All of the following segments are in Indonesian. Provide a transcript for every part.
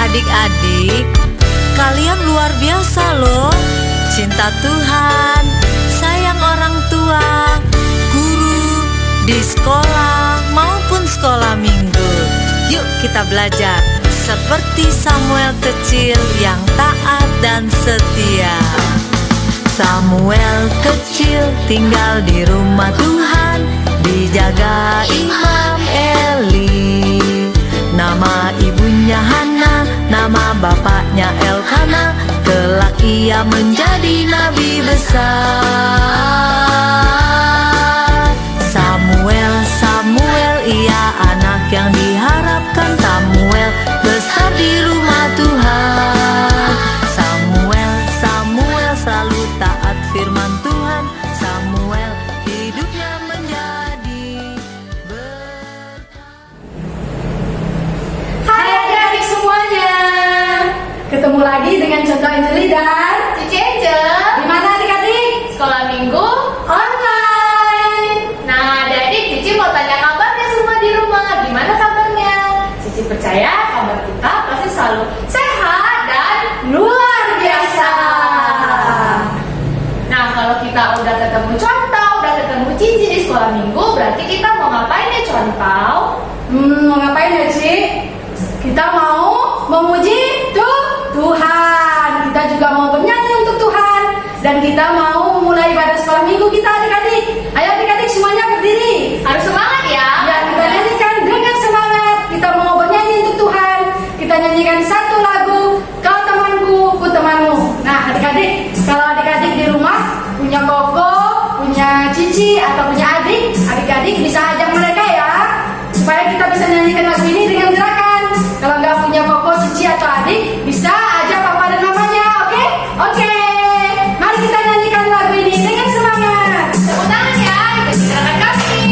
adik-adik, kalian luar biasa loh. Cinta Tuhan, sayang orang tua, guru, di sekolah maupun sekolah minggu. Yuk kita belajar seperti Samuel kecil yang taat dan setia. Samuel kecil tinggal di rumah Tuhan, dijaga Imam Eli. Nama ibunya Hana, nama bapaknya Elkana. Kelak ia menjadi nabi besar. Samuel, Samuel, ia anak yang diharapkan. Samuel besar di rumah Tuhan. Samuel, Samuel selalu taat firman Tuhan. Samuel hidupnya menjadi berkah. Hai adik-adik semuanya, ketemu lagi dengan Contoh Anjeli dan Cici Angel. di mana adik-adik? Sekolah minggu Online. Nah adik-adik, Cici mau tanya kabarnya semua di rumah. Gimana kabarnya? Cici percaya kabar kita pasti selalu sehat dan Luar biasa. Nah kalau kita udah ketemu Contoh, udah ketemu Cici di sekolah minggu, berarti kita mau ngapain ya Contoh? Mau ngapain ya Ci? Kita mau memuji Tuhan. Kita juga mau bernyanyi untuk Tuhan. Dan kita mau mulai ibadah sekolah minggu kita adik-adik. Ayo adik-adik semuanya berdiri. Harus semangat ya. Ya, kita nyanyikan dengan semangat. Kita mau bernyanyi untuk Tuhan. Kita nyanyikan satu lagu, Kau Temanku, Ku Temanmu. Nah adik-adik, kalau adik-adik di rumah punya koko, punya cici, atau punya adik, adik-adik bisa ajak mereka ya, supaya kita bisa nyanyikan lagu ini dengan gerakan. Kalau nggak punya koko, cici, atau adik, bisa ajak papa dan mamanya, oke? Oke, mari kita nyanyikan lagu ini dengan semangat. Tepuk tangan ya, ikuti gerakan kami.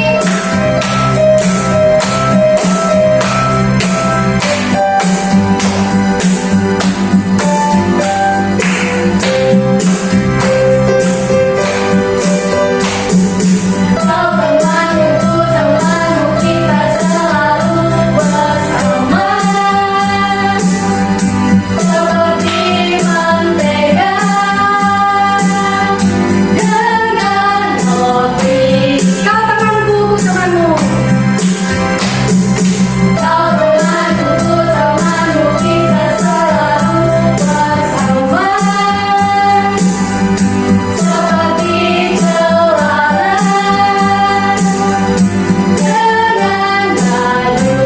Kau temanku, temanmu, kita selalu bersama. Seperti mentega dengan roti. Kau temanku, ku temanmu. Kau temanku, temanmu, kita selalu bersama. Seperti celana dengan baju.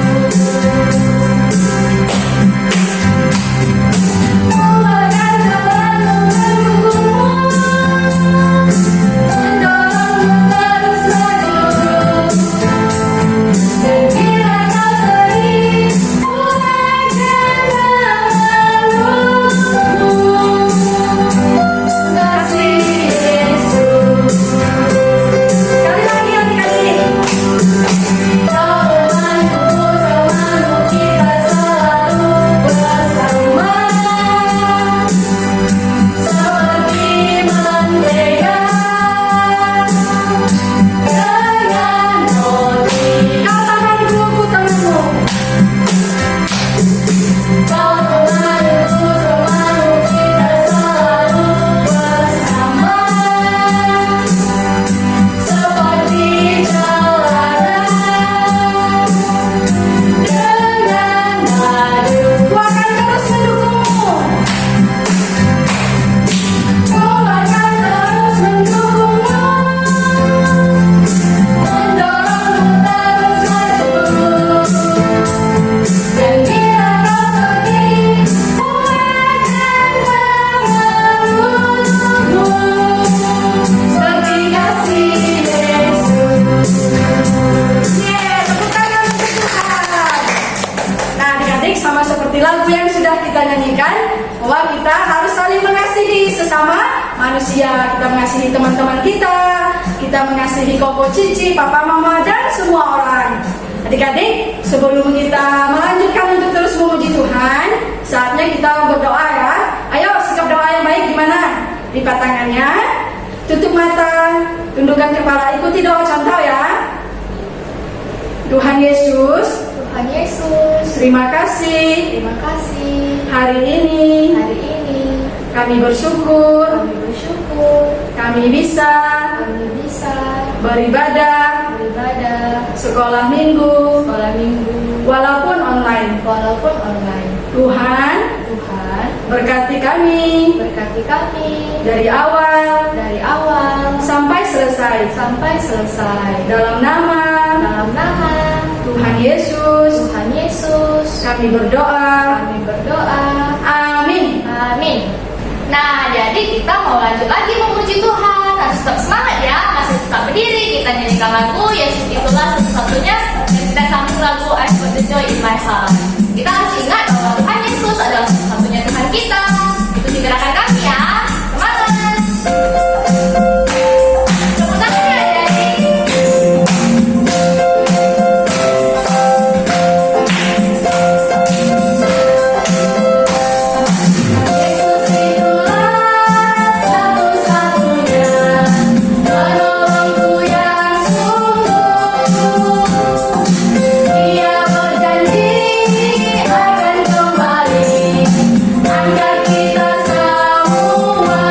Ku akan selalu mendukungmu, mendorongmu terus maju. Dan bila kau sedih, ku akan memelukmu. Kasih Yesus. Sekali lagi adik-adik. Kau temanku, temanmu, kita selalu bersama. Seperti mentega dengan roti. Kau temanku, ku temanmu. Kau temanku, temanmu, kita selalu bersama. Seperti celana dengan baju. Ku akan terus mendukungmu. Ku akan terus mendukungmu, mendorongmu terus maju. Dan bila kau sedih, ku akan memelukmu. Seperti kasih Yesus. Tepuk tangan untuk Tuhan. Nah adik-adik, sama seperti lagu yang sudah kita nyanyikan, bahwa kita harus saling mengasihi sesama manusia. Kita mengasihi teman-teman kita mengasihi koko, cici, papa, mama, dan semua orang. Adik-adik, sebelum kita melanjutkan untuk terus memuji Tuhan, saatnya kita berdoa ya. Ayo sikap doa yang baik gimana? Lipat tangannya, tutup mata, tundukkan kepala, ikuti doa Contoh ya. Tuhan Yesus, Tuhan Yesus, terima kasih terima kasih Hari ini kami bersyukur kami bisa beribadah sekolah minggu walaupun online. Tuhan berkati kami dari awal sampai selesai. Dalam nama Tuhan Yesus kami berdoa. Amin. Nah, jadi kita mau lanjut lagi memuji Tuhan. Harus tetap semangat ya, masih tetap berdiri. Kita nyanyikan lagu Yesus itulah satu-satunya. Dan kita sambung lagu I Put the Joy in My Heart. Kita harus ingat bahwa Tuhan Yesus adalah satu-satunya Tuhan kita. Ikuti gerakan kami ya. Semangat. Tepuk tangan ya, adik. Yesus itulah satu-satunya penolongku yang sungguh. Dia berjanji akan kembali angkat kita semua.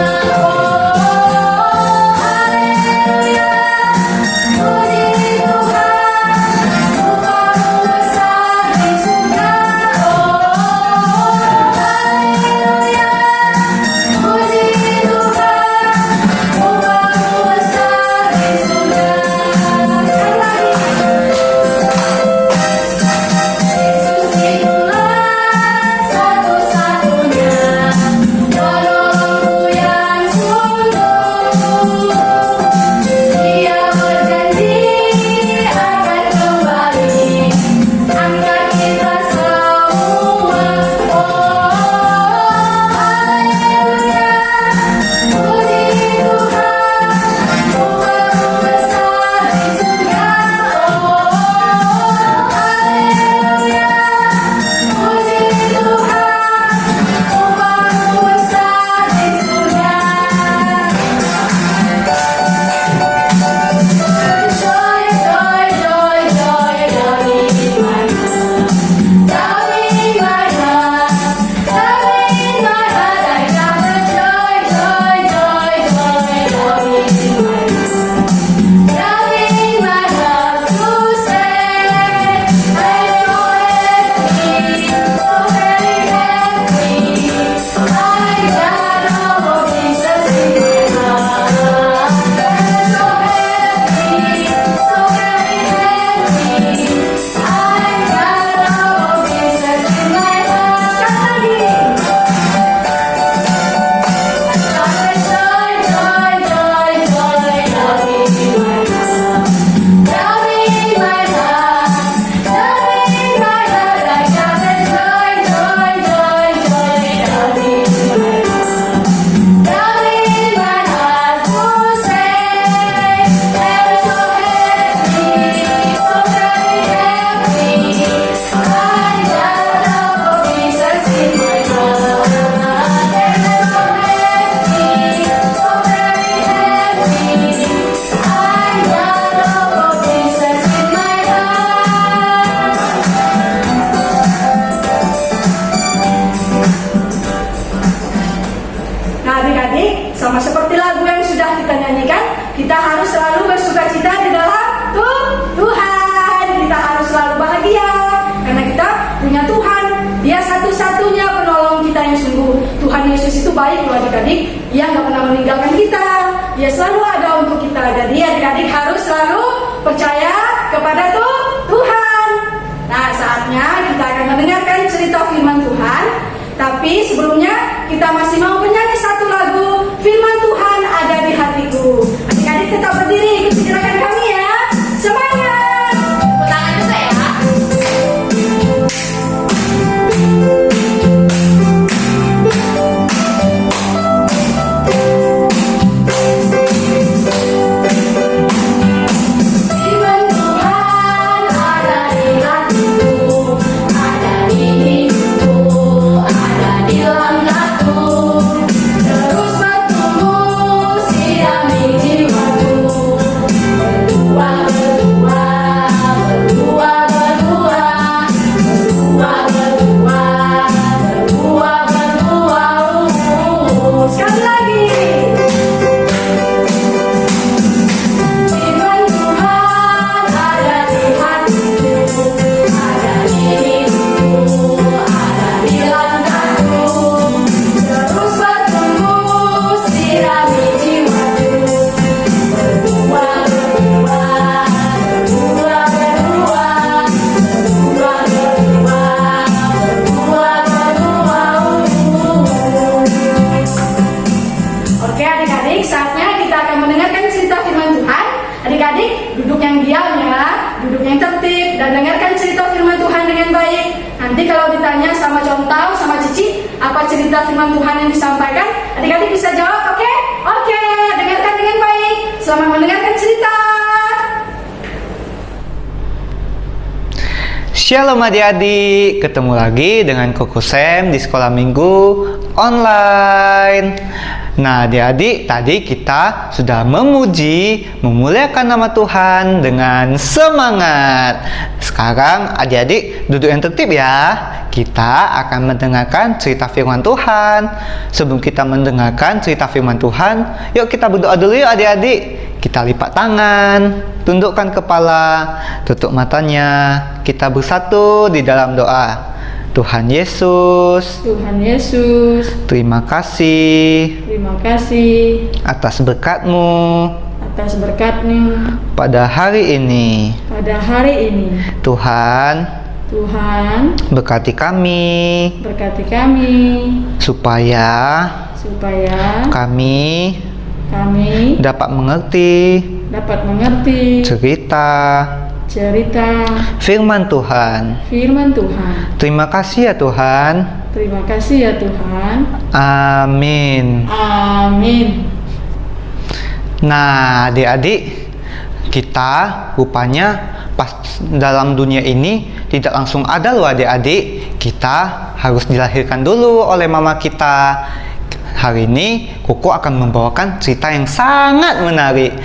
Haleluya, puji Tuhan, Upahmu besar di surga. Haleluya, puji Tuhan, Upahmu besar di surga. Yesus itulah satu-satunya penolongku yang sungguh. Dia berjanji akan kembali angkat kita semua. Haleluya, puji Tuhan, Upahmu besar di surga. Haleluya, puji Tuhan, Upahmu besar di surga. Joy, joy, joy, joy, down in my heart. Down in my heart. Down in my heart. I got the joy, joy, joy, joy, down in my heart. Down in my heart to say, I'm so happy, so very happy. I got all of Jesus in my heart. I'm so happy, so very happy. I got all of Jesus in my heart. Sekali lagi. Joy, joy, joy, joy, down in my heart. Down in my heart. Down in my heart. I got the joy, joy, joy, joy, down in my heart. Down in my heart to say, I'm so happy, so very happy. I got all of Jesus in my heart. I'm so happy, so very happy. I got all of Jesus in my heart. Nah, adik-adik, sama seperti lagu yang sudah kita nyanyikan, kita harus selalu bersukacita di dalam Tuhan. Kita harus selalu bahagia karena kita punya Tuhan. Dia satu-satunya penolong kita yang sungguh. Tuhan Yesus itu baik loh adik-adik. Dia nggak pernah meninggalkan kita. Dia selalu ada untuk kita. Jadi adik-adik harus selalu percaya kepada Tuhan. Nah, saatnya kita akan mendengarkan cerita firman Tuhan. Tapi sebelumnya kita masih mau menyanyi satu lagu Firman Tuhan Ada di Hatiku. Adik-adik tetap berdiri, ikuti gerakan kami ya. Semangat! Tepuk tangan juga ya. Firman Tuhan ada di hatiku, ada di hidupku, ada di langkahku. apa cerita firman Tuhan yang disampaikan? Adik-adik bisa jawab, oke? Oke, dengarkan dengan baik. Selamat mendengarkan cerita. Shalom adik-adik, ketemu lagi dengan Koko Sam di sekolah minggu online. Nah adik-adik, tadi kita sudah memuji, memuliakan nama Tuhan dengan semangat. Sekarang adik-adik duduk yang tertib ya. Kita akan mendengarkan cerita firman Tuhan. Sebelum kita mendengarkan cerita firman Tuhan, yuk kita berdoa dulu yuk adik-adik. Kita lipat tangan, tundukkan kepala, tutup matanya. Kita bersatu di dalam doa. Tuhan Yesus, terima kasih atas berkat-Mu pada hari ini. Tuhan, berkati kami supaya kami dapat mengerti cerita firman Tuhan. Terima kasih ya Tuhan. Amin. Nah adik-adik, kita rupanya pas dalam dunia ini tidak langsung ada loh adik-adik. Kita harus dilahirkan dulu oleh mama kita. Hari ini Koko akan membawakan cerita yang sangat menarik.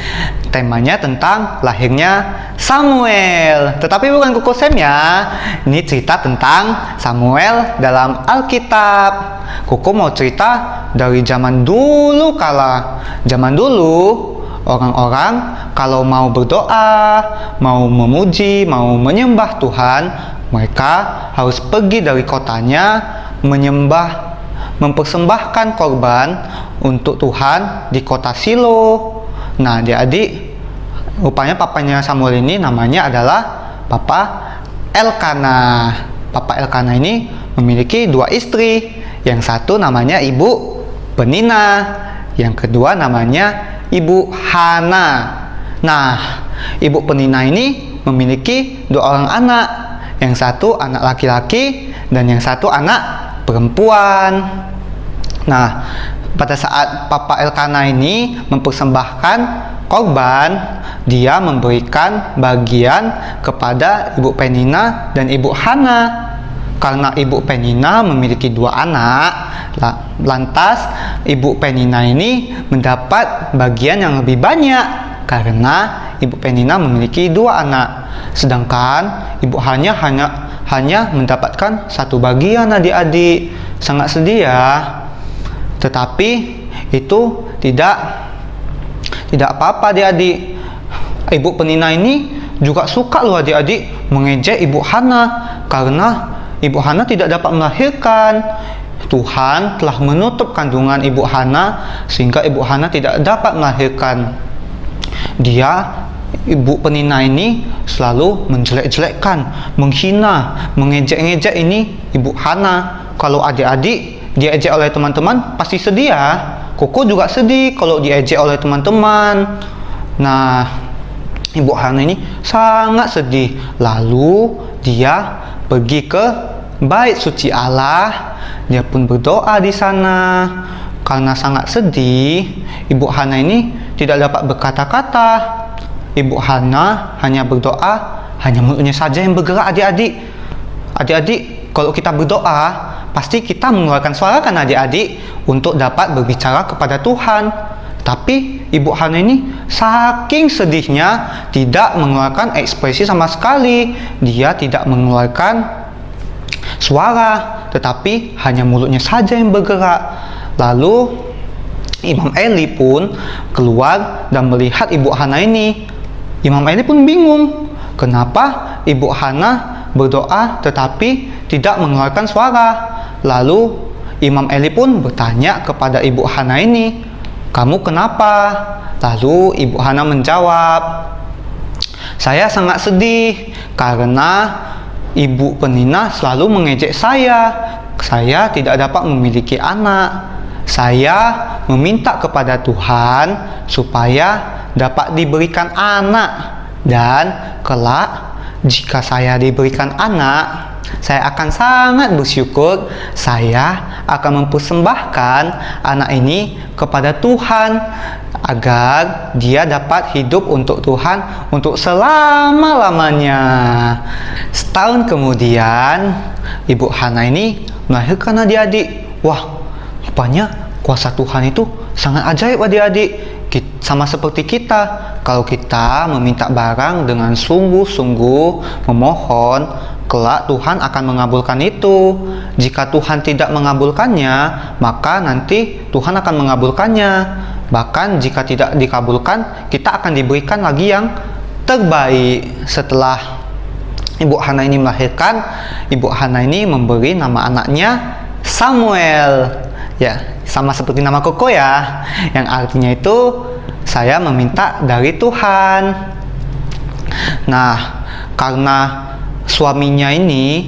Temanya tentang lahirnya Samuel. Tetapi bukan Koko Sam ya. Ini cerita tentang Samuel dalam Alkitab. Koko mau cerita dari zaman dulu kala. Zaman dulu orang-orang kalau mau berdoa, mau memuji, mau menyembah Tuhan, mereka harus pergi dari kotanya mempersembahkan korban untuk Tuhan di kota Silo. Nah adik-adik, rupanya papanya Samuel ini namanya adalah Papa Elkana. Papa Elkana ini memiliki dua istri. Yang satu namanya Ibu Penina, yang kedua namanya Ibu Hana. Nah, Ibu Penina ini memiliki dua orang anak. Yang satu anak laki-laki dan yang satu anak perempuan. Nah, pada saat Papa Elkana ini mempersembahkan korban, dia memberikan bagian kepada Ibu Penina dan Ibu Hana. Karena Ibu Penina memiliki dua anak, lantas Ibu Penina ini mendapat bagian yang lebih banyak karena Ibu Penina memiliki dua anak. Sedangkan Ibu hanya mendapatkan satu bagian adik-adik. Sangat sedih ya. Tetapi itu tidak apa-apa adik-adik. Ibu Penina ini juga suka loh adik-adik mengejek Ibu Hana karena Ibu Hana tidak dapat melahirkan. Tuhan telah menutup kandungan Ibu Hana sehingga Ibu Hana tidak dapat melahirkan. Ibu Penina ini selalu menjelek-jelekkan, menghina, mengejek-ngejek ini Ibu Hana. Kalau adik-adik diejek oleh teman-teman pasti sedih ya. Koko juga sedih kalau diejek oleh teman-teman. Nah, Ibu Hana ini sangat sedih. Lalu dia pergi ke bait suci Allah. Dia pun berdoa di sana. Karena sangat sedih, Ibu Hana ini tidak dapat berkata-kata. Ibu Hana hanya berdoa, hanya mulutnya saja yang bergerak adik-adik. Adik-adik, kalau kita berdoa, pasti kita mengeluarkan suara kan adik-adik untuk dapat berbicara kepada Tuhan. Tapi Ibu Hana ini saking sedihnya tidak mengeluarkan ekspresi sama sekali. Dia tidak mengeluarkan suara, tetapi hanya mulutnya saja yang bergerak. Lalu Imam Eli pun keluar dan melihat Ibu Hana ini. Imam Eli pun bingung, kenapa Ibu Hana berdoa tetapi tidak mengeluarkan suara. Lalu Imam Eli pun bertanya kepada Ibu Hana ini, "Kamu kenapa?" Lalu Ibu Hana menjawab, "Saya sangat sedih karena Ibu Penina selalu mengejek saya. Saya tidak dapat memiliki anak. Saya meminta kepada Tuhan supaya dapat diberikan anak, dan kelak jika saya diberikan anak, saya akan sangat bersyukur saya akan mempersembahkan anak ini kepada Tuhan agar dia dapat hidup untuk Tuhan untuk selama-lamanya. Setahun kemudian, Ibu Hana ini melahirkan adik-adik. Wah, rupanya kuasa Tuhan itu sangat ajaib adik-adik. Sama seperti kita, kalau kita meminta barang dengan sungguh-sungguh memohon, kelak Tuhan akan mengabulkan itu. Jika Tuhan tidak mengabulkannya, maka nanti Tuhan akan mengabulkannya. Bahkan jika tidak dikabulkan, kita akan diberikan lagi yang terbaik. Setelah Ibu Hana ini melahirkan, Ibu Hana ini memberi nama anaknya Samuel. Ya, sama seperti nama Koko ya, yang artinya itu saya meminta dari Tuhan. Nah, karena suaminya ini,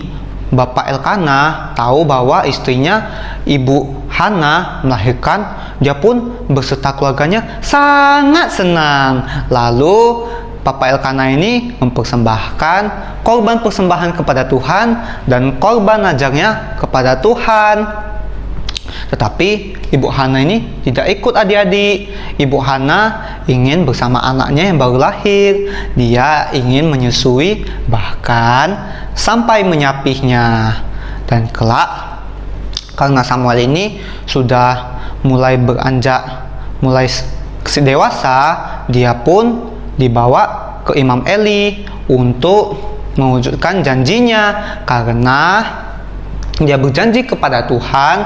Bapak Elkana, tahu bahwa istrinya Ibu Hana melahirkan, dia pun beserta keluarganya sangat senang. Lalu Bapak Elkana ini mempersembahkan korban persembahan kepada Tuhan dan korban najarnya kepada Tuhan. Tetapi Ibu Hana ini tidak ikut adik-adik. Ibu Hana ingin bersama anaknya yang baru lahir. Dia ingin menyusui, bahkan sampai menyapihnya. Dan kelak, karena Samuel ini sudah mulai beranjak, mulai dewasa, dia pun dibawa ke Imam Eli untuk mewujudkan janjinya, karena dia berjanji kepada Tuhan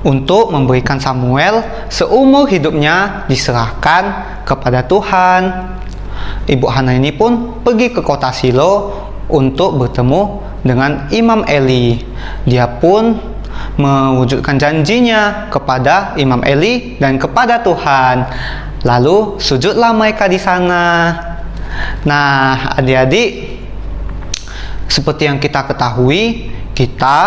untuk memberikan Samuel seumur hidupnya diserahkan kepada Tuhan. Ibu Hana ini pun pergi ke kota Shilo untuk bertemu dengan Imam Eli. Dia pun mewujudkan janjinya kepada Imam Eli dan kepada Tuhan. Lalu sujudlah mereka di sana. Nah, adik-adik, seperti yang kita ketahui, kita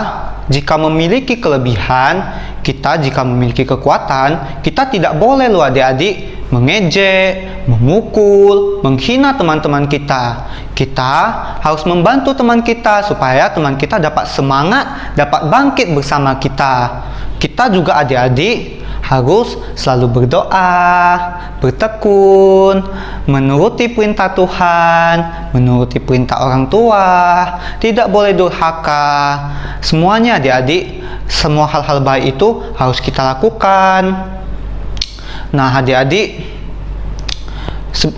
jika memiliki kelebihan, kita jika memiliki kekuatan, kita tidak boleh loh adik-adik mengejek, memukul, menghina teman-teman kita. Kita harus membantu teman kita supaya teman kita dapat semangat, dapat bangkit bersama kita. Kita juga adik-adik harus selalu berdoa, bertekun, menuruti perintah Tuhan, menuruti perintah orang tua, tidak boleh durhaka. Semuanya adik-adik, semua hal-hal baik itu harus kita lakukan. Nah adik-adik,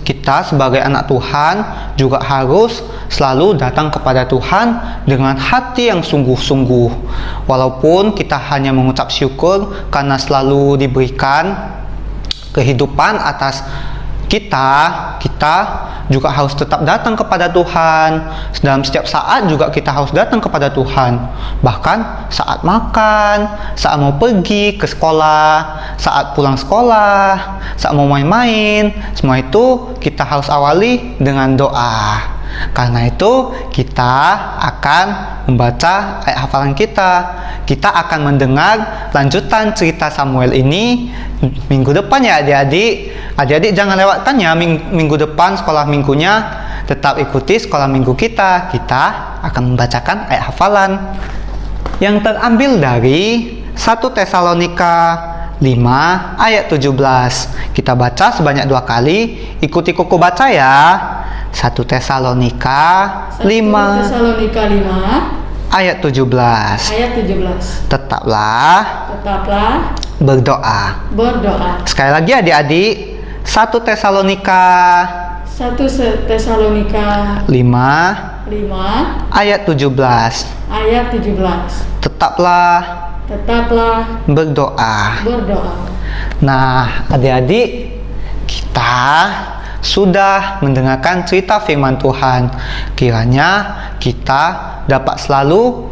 kita sebagai anak Tuhan juga harus selalu datang kepada Tuhan dengan hati yang sungguh-sungguh. Walaupun kita hanya mengucap syukur karena selalu diberikan kehidupan atas kita juga harus tetap datang kepada Tuhan. Dalam setiap saat juga kita harus datang kepada Tuhan. Bahkan saat makan, saat mau pergi ke sekolah, saat pulang sekolah, saat mau main-main, semua itu kita harus awali dengan doa. Karena itu kita akan membaca ayat hafalan kita. Kita akan mendengar lanjutan cerita Samuel ini minggu depan ya adik-adik. Adik-adik jangan lewatkan ya minggu depan sekolah minggunya. Tetap ikuti sekolah minggu kita. Kita akan membacakan ayat hafalan yang terambil dari 1 Tesalonika 5 ayat 17. Kita baca sebanyak 2 kali. Ikuti Koko baca ya. 1 Tesalonika 5 ayat 17. Tetaplah berdoa. Sekali lagi adik-adik, 1 Tesalonika 5 ayat 17. Tetaplah berdoa. Nah, adik-adik, kita sudah mendengarkan cerita firman Tuhan. Kiranya kita dapat selalu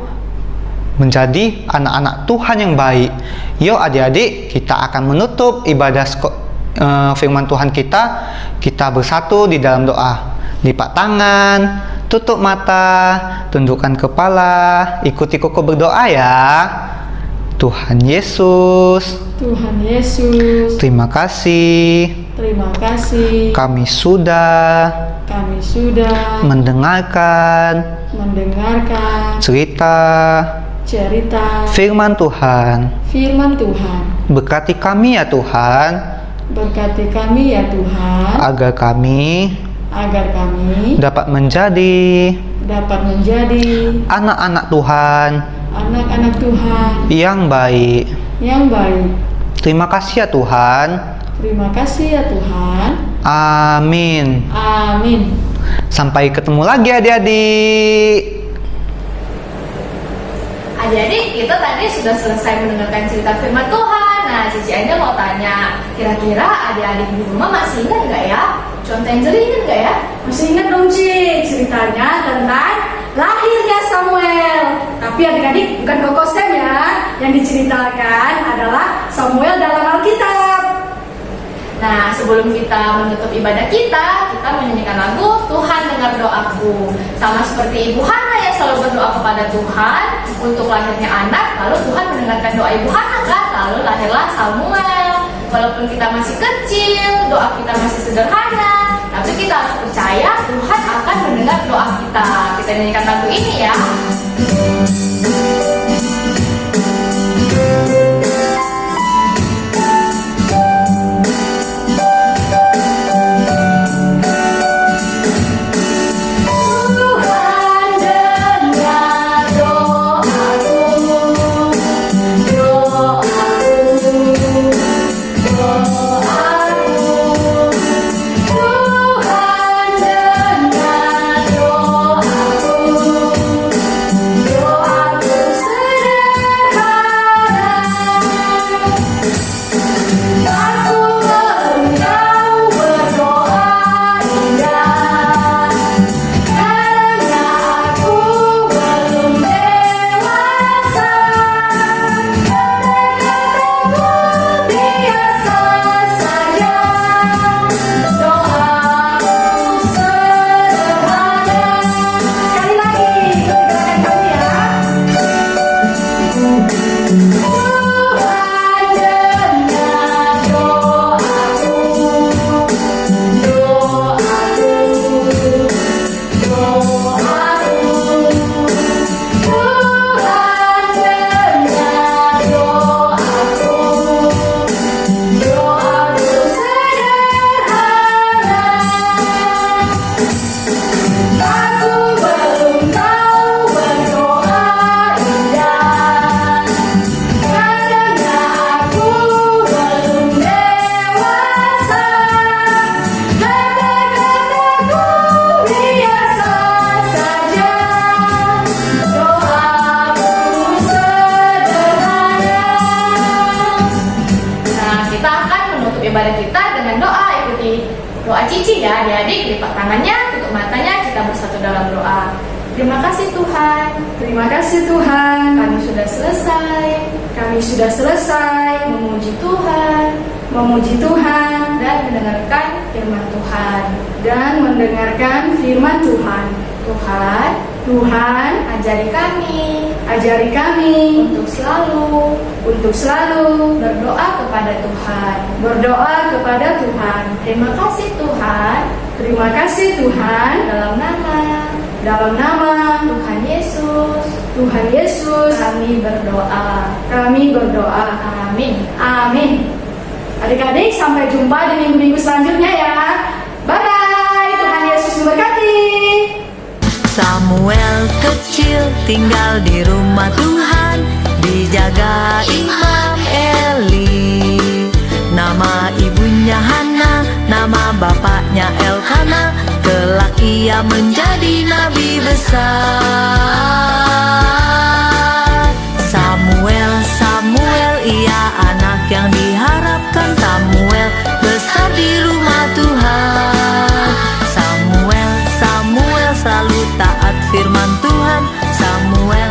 menjadi anak-anak Tuhan yang baik. Yuk adik-adik, kita akan menutup ibadah firman Tuhan kita. Kita bersatu di dalam doa. Lipat tangan, tutup mata, tundukkan kepala, ikuti Koko berdoa ya. Tuhan Yesus, Tuhan Yesus, terima kasih Terima kasih. Kami sudah Kami sudah mendengarkan cerita firman Tuhan. Berkati kami ya Tuhan, Berkati kami ya Tuhan, agar kami dapat menjadi anak-anak Tuhan anak-anak Tuhan yang baik. yang baik. Terima kasih ya Tuhan. Terima kasih ya Tuhan. Amin. Amin. Sampai ketemu lagi adik-adik. Adik-adik, kita tadi sudah selesai mendengarkan cerita firman Tuhan. Nah, Cici Ainda mau tanya, kira-kira adik-adik di rumah masih ingat nggak ya? Contoh Angel ingat nggak ya? Masih ingat dong Ci, ceritanya tentang lahirnya Samuel. Tapi adik-adik bukan Koko Sam ya. Yang diceritakan adalah Samuel dalam Alkitab. Nah, sebelum kita menutup ibadah kita menyanyikan lagu Tuhan dengar doaku. Sama seperti Ibu Hana yang selalu berdoa kepada Tuhan untuk lahirnya anak, lalu Tuhan mendengarkan doa Ibu Hana kan, lalu lahirlah Samuel. Walaupun kita masih kecil, doa kita masih sederhana, tapi kita harus percaya Tuhan akan mendengar doa kita. Kita nyanyikan lagu ini ya. Ibadah kita dengan doa, ikuti doa Cici ya adik-adik, lipat tangannya, tutup matanya, kita bersatu dalam doa. Terima kasih Tuhan. Terima kasih Tuhan. Kami sudah selesai memuji Tuhan dan mendengarkan firman Tuhan. Tuhan, ajari kami untuk selalu berdoa kepada Tuhan. Terima kasih Tuhan. Dalam nama Tuhan Yesus kami berdoa. Amin. Adik-adik, sampai jumpa di minggu-minggu selanjutnya ya. Bye-bye. Tuhan Yesus memberkati. Samuel kecil tinggal di rumah Tuhan, dijaga Imam Eli. Nama ibunya Hana, nama bapaknya Elkana. Kelak ia menjadi nabi besar. Samuel, ia anak yang diharapkan. Samuel besar di rumah Tuhan. Samuel selalu taat firman Tuhan. Samuel